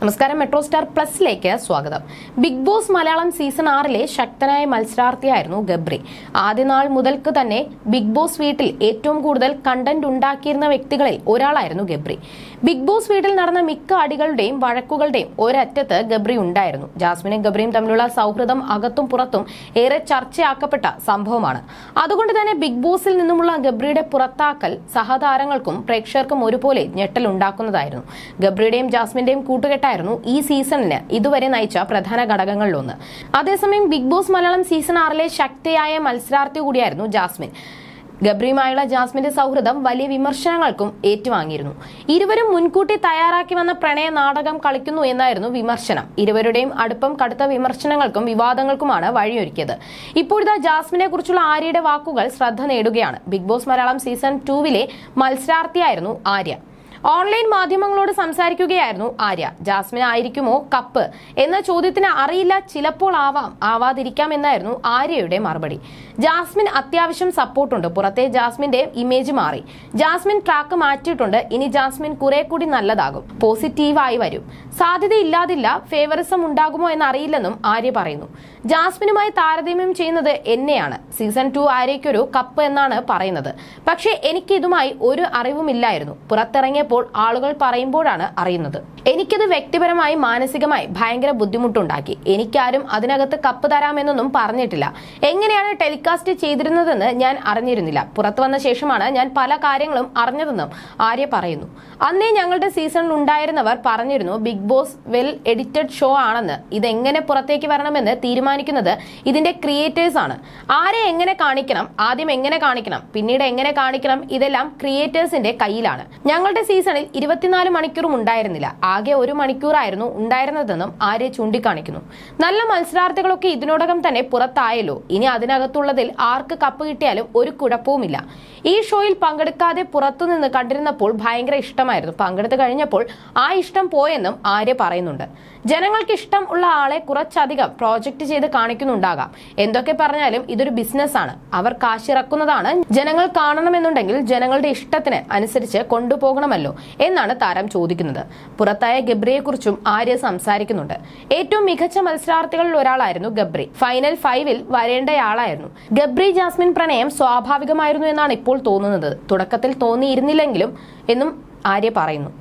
നമസ്കാരം, metro star പ്ലസിലേക്ക് സ്വാഗതം. Big Boss Malayalam season 6 ശക്തനായ മത്സരാർത്ഥിയായിരുന്നു ഗബ്രി. ആദ്യ നാൾ മുതൽക്ക് തന്നെ ബിഗ് ബോസ് വീട്ടിൽ ഏറ്റവും കൂടുതൽ കണ്ടന്റ് ഉണ്ടാക്കിയിരുന്ന വ്യക്തികളിൽ ഒരാളായിരുന്നു ഗബ്രി. ബിഗ് ബോസ് വീട്ടിൽ നടന്ന മിക്ക അടികളുടെയും വഴക്കുകളുടെയും ഒരറ്റത്ത് ഗബ്രി ഉണ്ടായിരുന്നു. ജാസ്മിനും ഗബ്രിയും തമ്മിലുള്ള സൗഹൃദം അകത്തും പുറത്തും ഏറെ ചർച്ചയാക്കപ്പെട്ട സംഭവമാണ്. അതുകൊണ്ട് തന്നെ ബിഗ് ബോസിൽ നിന്നുമുള്ള ഗബ്രിയുടെ പുറത്താക്കൽ സഹതാരങ്ങൾക്കും പ്രേക്ഷകർക്കും ഒരുപോലെ ഞെട്ടലുണ്ടാക്കുന്നതായിരുന്നു. ഗബ്രിയുടെയും ജാസ്മിന്റെയും കൂട്ടുകെട്ടായിരുന്നു ഈ സീസണിന് ഇതുവരെ നയിച്ച പ്രധാന ഘടകങ്ങളിലൊന്ന്. അതേസമയം ബിഗ് ബോസ് മലയാളം സീസൺ 6 ശക്തിയായ മത്സരാർത്ഥി കൂടിയായിരുന്നു ജാസ്മിൻ. ഗബ്രിയുമായുള്ള ജാസ്മിന്റെ സൗഹൃദം വലിയ വിമർശനങ്ങൾക്കും ഏറ്റുവാങ്ങിയിരുന്നു. ഇരുവരും മുൻകൂട്ടി തയ്യാറാക്കി വന്ന പ്രണയ നാടകം കളിക്കുന്നു എന്നായിരുന്നു വിമർശനം. ഇരുവരുടെയും അടുപ്പം കടുത്ത വിമർശനങ്ങൾക്കും വിവാദങ്ങൾക്കുമാണ് വഴിയൊരുക്കിയത്. ഇപ്പോഴത്തെ ജാസ്മിനെ കുറിച്ചുള്ള ആര്യയുടെ വാക്കുകൾ ശ്രദ്ധ നേടുകയാണ്. ബിഗ് ബോസ് മലയാളം സീസൺ 2 മത്സരാർത്ഥിയായിരുന്നു ആര്യ. ഓൺലൈൻ മാധ്യമങ്ങളോട് സംസാരിക്കുകയായിരുന്നു ആര്യ. ജാസ്മിൻ ആയിരിക്കുമോ കപ്പ് എന്ന ചോദ്യത്തിന് അറിയില്ല, ചിലപ്പോൾ ആവാം, ആവാതിരിക്കാം എന്നായിരുന്നു ആര്യയുടെ മറുപടി. ജാസ്മിൻ അത്യാവശ്യം സപ്പോർട്ടുണ്ട്. പുറത്തെ ജാസ്മിന്റെ ഇമേജ് മാറി. ജാസ്മിൻ ട്രാക്ക് മാറ്റിയിട്ടുണ്ട്. ഇനി ജാസ്മിൻ കുറെ കൂടി നല്ലതാകും, പോസിറ്റീവായി വരും. സാധ്യതയില്ലാതില്ല, ഫേവറിസം ഉണ്ടാകുമോ എന്നറിയില്ലെന്നും ആര്യ പറയുന്നു. ജാസ്മിനുമായി താരതമ്യം ചെയ്യുന്നത് എന്നെയാണ്. സീസൺ 2 ആര്യയ്ക്കൊരു കപ്പ് എന്നാണ് പറയുന്നത്. പക്ഷേ എനിക്ക് ഇതുമായി ഒരു അറിവുമില്ലായിരുന്നു. പുറത്തിറങ്ങിയപ്പോൾ ആളുകൾ പറയുമ്പോഴാണ് അറിയുന്നത്. എനിക്കത് വ്യക്തിപരമായി മാനസികമായി ഭയങ്കര ബുദ്ധിമുട്ടുണ്ടാക്കി. എനിക്കാരും അതിനകത്ത് കപ്പ് തരാമെന്നൊന്നും പറഞ്ഞിട്ടില്ല. എങ്ങനെയാണ് ടെലികാസ്റ്റ് ചെയ്തിരുന്നതെന്ന് ഞാൻ അറിഞ്ഞിരുന്നില്ല. പുറത്തു വന്ന ശേഷമാണ് ഞാൻ പല കാര്യങ്ങളും അറിഞ്ഞതെന്നും ആര്യ പറയുന്നു. അന്നേ ഞങ്ങളുടെ സീസണിൽ ഉണ്ടായിരുന്നവർ പറഞ്ഞിരുന്നു Bigg Boss well edited show ആണെന്ന്. ഇതെങ്ങനെ പുറത്തേക്ക് വരണമെന്ന് തീരുമാനിക്കുന്നത് ഇതിന്റെ ക്രിയേറ്റേഴ്സ് ആണ്. ആരെ എങ്ങനെ കാണിക്കണം, ആദ്യം എങ്ങനെ കാണിക്കണം, പിന്നീട് എങ്ങനെ കാണിക്കണം, ഇതെല്ലാം ക്രിയേറ്റേഴ്സിന്റെ കയ്യിലാണ്. ഞങ്ങളുടെ സീസണിൽ 24 മണിക്കൂറും ഉണ്ടായിരുന്നില്ല, ആകെ 1 മണിക്കൂറായിരുന്നു ഉണ്ടായിരുന്നതെന്നും ആര്യ ചൂണ്ടിക്കാണിക്കുന്നു. നല്ല മത്സരാർത്ഥികളൊക്കെ ഇതിനോടകം തന്നെ പുറത്തായല്ലോ. ഇനി അതിനകത്തുള്ളതിൽ ആർക്ക് കപ്പ് കിട്ടിയാലും ഒരു കുഴപ്പവുമില്ല. ഈ ഷോയിൽ പങ്കെടുക്കാതെ പുറത്തുനിന്ന് കണ്ടിരുന്നപ്പോൾ ഭയങ്കര ഇഷ്ടമായിരുന്നു. പങ്കെടുത്തു കഴിഞ്ഞപ്പോൾ ആ ഇഷ്ടം പോയെന്നും ആര്യ പറയുന്നുണ്ട്. ജനങ്ങൾക്ക് ഇഷ്ടം ഉള്ള ആളെ കുറച്ചധികം പ്രോജക്റ്റ് ചെയ്ത് കാണിക്കുന്നുണ്ടാകാം. എന്തൊക്കെ പറഞ്ഞാലും ഇതൊരു ബിസിനസ് ആണ്. അവർ കാശിറക്കുന്നതാണ്. ജനങ്ങൾ കാണണമെന്നുണ്ടെങ്കിൽ ജനങ്ങളുടെ ഇഷ്ടത്തിന് അനുസരിച്ച് കൊണ്ടുപോകണമല്ലോ എന്നാണ് താരം ചോദിക്കുന്നത്. പുറത്തായ ഗബ്രിയെ കുറിച്ചും ആര്യ സംസാരിക്കുന്നുണ്ട്. ഏറ്റവും മികച്ച മത്സരാർത്ഥികളിൽ ഒരാളായിരുന്നു ഗബ്രി. ഫൈനൽ 5 വരേണ്ടയാളായിരുന്നു. ഗബ്രി ജാസ്മിൻ പ്രണയം സ്വാഭാവികമായിരുന്നു എന്നാണ് ഇപ്പോൾ തോന്നുന്നത്. തുടക്കത്തിൽ തോന്നിയിരുന്നില്ലെങ്കിലും എന്നും ആര്യ പറയുന്നു.